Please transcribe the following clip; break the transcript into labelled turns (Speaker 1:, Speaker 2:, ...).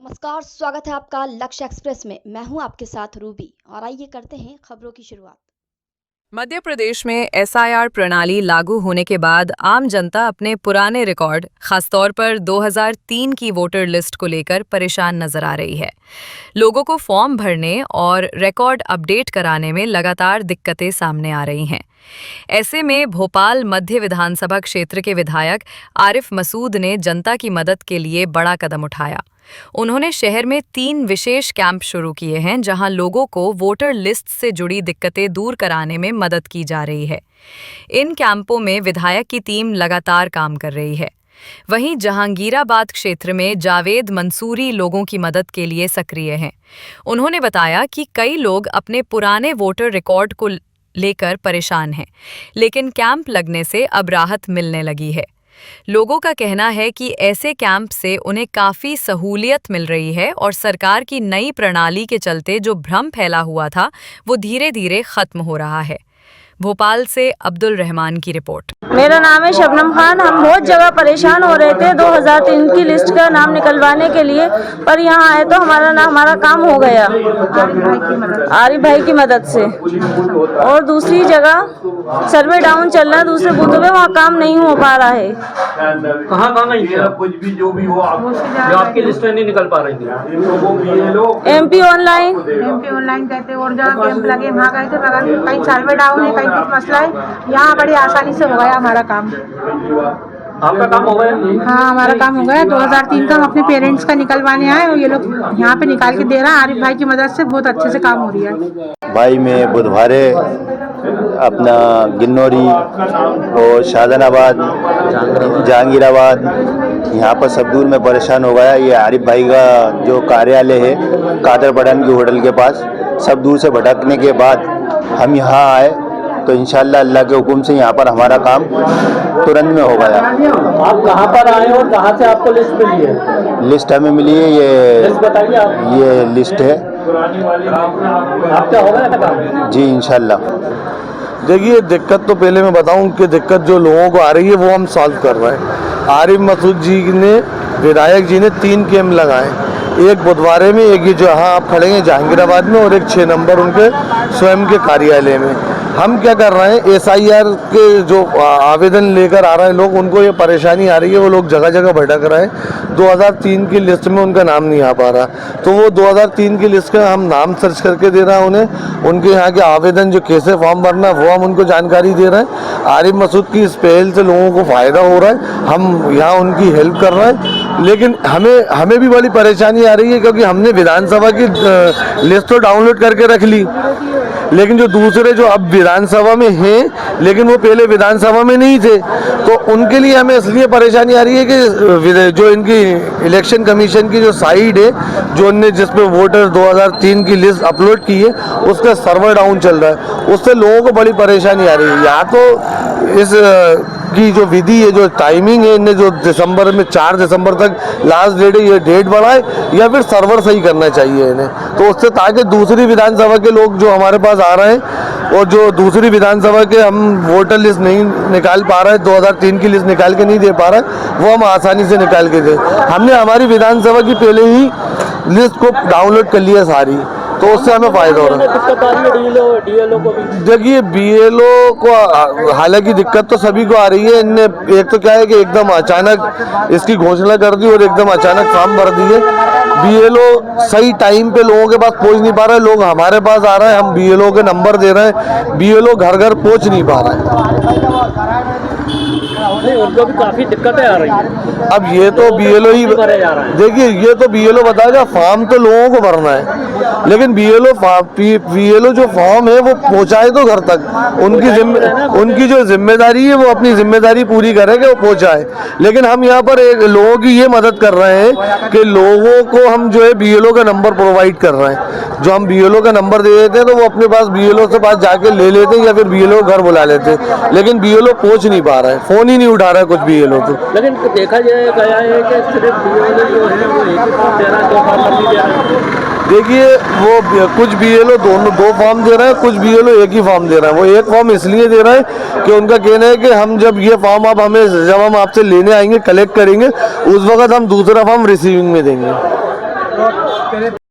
Speaker 1: नमस्कार, स्वागत है आपका लक्ष्य एक्सप्रेस में। मैं हूं आपके साथ रूबी और आइए करते हैं खबरों की शुरुआत।
Speaker 2: मध्य प्रदेश में एसआईआर प्रणाली लागू होने के बाद आम जनता अपने पुराने रिकॉर्ड, खासतौर पर 2003 की वोटर लिस्ट को लेकर परेशान नजर आ रही है। लोगों को फॉर्म भरने और रिकॉर्ड अपडेट कराने में लगातार दिक्कतें सामने आ रही हैं। ऐसे में भोपाल मध्य विधानसभा क्षेत्र के विधायक आरिफ मसूद ने जनता की मदद के लिए बड़ा कदम उठाया। उन्होंने शहर में 3 विशेष कैंप शुरू किए हैं, जहां लोगों को वोटर लिस्ट से जुड़ी दिक्कतें दूर कराने में मदद की जा रही है। इन कैंपों में विधायक की टीम लगातार काम कर रही है। वहीं जहांगीराबाद क्षेत्र में जावेद मंसूरी लोगों की मदद के लिए सक्रिय हैं। उन्होंने बताया कि कई लोग अपने पुराने वोटर रिकॉर्ड को लेकर परेशान हैं, लेकिन कैंप लगने से अब राहत मिलने लगी है। लोगों का कहना है कि ऐसे कैंप से उन्हें काफ़ी सहूलियत मिल रही है और सरकार की नई प्रणाली के चलते जो भ्रम फैला हुआ था वो धीरे धीरे खत्म हो रहा है। भोपाल से अब्दुल रहमान की रिपोर्ट।
Speaker 3: मेरा नाम है शबनम खान। हम बहुत जगह परेशान हो रहे थे 2003 की लिस्ट का नाम निकलवाने के लिए, पर यहाँ आए तो हमारा काम हो गया आरिफ भाई की मदद से। और दूसरी जगह सर्वे डाउन चल रहा है, दूसरे बूथों पे वहाँ काम नहीं हो पा रहा है।
Speaker 4: कहाँ नहीं किया? कुछ भी जो भी हो जो आपकी लिस्ट में नहीं निकल पा रही थी।
Speaker 3: एमपी ऑनलाइन
Speaker 5: कहते और जगह कैंप लगे वहाँ गए थे, मगर कहीं सर्वे डाउन है, कहीं कुछ मसला है। यहाँ बड़ी आसानी से हो गया हमारा काम।
Speaker 4: आपका काम हो गया?
Speaker 5: हाँ, हमारा काम हो गया। 2003 का हम अपने पेरेंट्स का निकलवाने आए और ये लोग यहाँ पे निकाल के दे रहा है। आरिफ भाई की मदद से बहुत अच्छे से काम हो रही है।
Speaker 6: भाई मैं बुधवारे अपना गिन्नौरी और शाहजहानाबाद, जहांगीराबाद यहाँ पर सब दूर में परेशान हो गया। ये आरिफ भाई का जो कार्यालय है कादर पठान की होटल के पास, सब दूर से भटकने के बाद हम यहाँ आए तो इंशाल्लाह अल्लाह के हुक्म से यहाँ पर हमारा काम तुरंत में हो गया।
Speaker 4: आप कहाँ पर आए और कहाँ से आपको लिस्ट मिली है?
Speaker 6: लिस्ट हमें मिली है,
Speaker 4: लिस्ट बताइए आप।
Speaker 6: ये लिस्ट है।
Speaker 4: आपका हो गया था काम?
Speaker 6: जी इंशाल्लाह।
Speaker 7: देखिए, दिक्कत तो पहले मैं बताऊं कि दिक्कत जो लोगों को आ रही है वो हम सॉल्व कर रहे हैं। आरिफ मसूद जी ने, विधायक जी ने 3 कैंप लगाए, एक बुधवारे में, एक ये जहाँ आप खड़े हैं जहांगीराबाद में, और एक 6 नंबर उनके स्वयं के कार्यालय में। हम क्या कर रहे हैं, एसआईआर के जो आवेदन लेकर आ रहे हैं लोग, उनको ये परेशानी आ रही है, वो लोग जगह जगह भटक रहे हैं। 2003 की लिस्ट में उनका नाम नहीं आ पा रहा, तो वो 2003 की लिस्ट का हम नाम सर्च करके दे रहे हैं उन्हें। उनके यहाँ के आवेदन जो कैसे फॉर्म भरना है वो हम उनको जानकारी दे रहे हैं। आरिफ मसूद की इस पहल से लोगों को फ़ायदा हो रहा है, हम यहाँ उनकी हेल्प कर रहे हैं। लेकिन हमें भी बड़ी परेशानी आ रही है, क्योंकि हमने विधानसभा की लिस्ट तो डाउनलोड करके रख ली, लेकिन जो दूसरे जो अब विधानसभा में हैं लेकिन वो पहले विधानसभा में नहीं थे, तो उनके लिए हमें इसलिए परेशानी आ रही है कि जो इनकी इलेक्शन कमीशन की जो साइट है, जो उनने जिस पे वोटर 2003 की लिस्ट अपलोड की है, उसका सर्वर डाउन चल रहा है, उससे लोगों को बड़ी परेशानी आ रही है। या तो इस की जो विधि है, जो टाइमिंग है, इन्हें जो दिसंबर में 4 दिसंबर तक लास्ट डेट है, ये डेट बढ़ाए, या फिर सर्वर सही करना चाहिए इन्हें, तो उससे ताकि दूसरी विधानसभा के लोग जो हमारे पास आ रहे हैं और जो दूसरी विधानसभा के हम वोटर लिस्ट नहीं निकाल पा रहे हैं, 2003 की लिस्ट निकाल के नहीं दे पा रहे हैं, वो हम आसानी से निकाल के दें। हमने हमारी विधानसभा की पहले ही लिस्ट को डाउनलोड कर लिया सारी, तो उससे हमें फायदा हो रहा है।
Speaker 4: डीएलओ को भी
Speaker 7: देखिए, बीएलओ को हालांकि दिक्कत तो सभी को आ रही है। इनने एक तो क्या है कि एकदम अचानक इसकी घोषणा कर दी और एकदम अचानक फॉर्म भर दिए। बीएलओ सही टाइम पे लोगों के पास पहुंच नहीं पा रहा है। लोग हमारे पास आ रहे हैं, हम बीएलओ के नंबर दे रहे हैं, बीएलओ घर घर पहुंच नहीं पा रहा है।
Speaker 4: उनको भी काफी दिक्कतें आ रही हैं।
Speaker 7: अब ये तो बीएलओ ही, देखिए ये तो बीएलओ बताएगा, फॉर्म तो लोगों को भरना है, लेकिन बीएलओ जो फॉर्म है वो पहुंचाए तो घर तक। उनकी जो जिम्मेदारी है वो अपनी जिम्मेदारी पूरी करेंगे, वो पहुंचाए। लेकिन हम यहाँ पर लोगों की ये मदद कर रहे हैं कि लोगों को हम जो है बीएलओ का नंबर प्रोवाइड कर रहे हैं। जो हम बीएलओ का नंबर दे देते हैं तो वो अपने पास बीएलओ से पास जाके ले लेते हैं, या फिर बीएलओ घर बुला लेते हैं, लेकिन बीएलओ पहुंच नहीं पा रहा है, फोन ही नहीं उठा रहा है कुछ बीएलओ तो।
Speaker 4: लेकिन देखा गया है कि सिर्फ बीएलओ जो है वो एक ही फॉर्म दे रहा है, 2 फॉर्म नहीं दे रहा है।
Speaker 7: देखिए, वो कुछ बीएलओ दो फॉर्म दे रहे हैं, कुछ बीएलओ एक ही फॉर्म दे रहे हैं। वो एक फॉर्म इसलिए दे रहे हैं कि उनका कहना है कि हम जब ये फॉर्म जब हम आपसे लेने आएंगे, कलेक्ट करेंगे, उस वक्त हम दूसरा फॉर्म रिसीविंग में देंगे।
Speaker 8: तो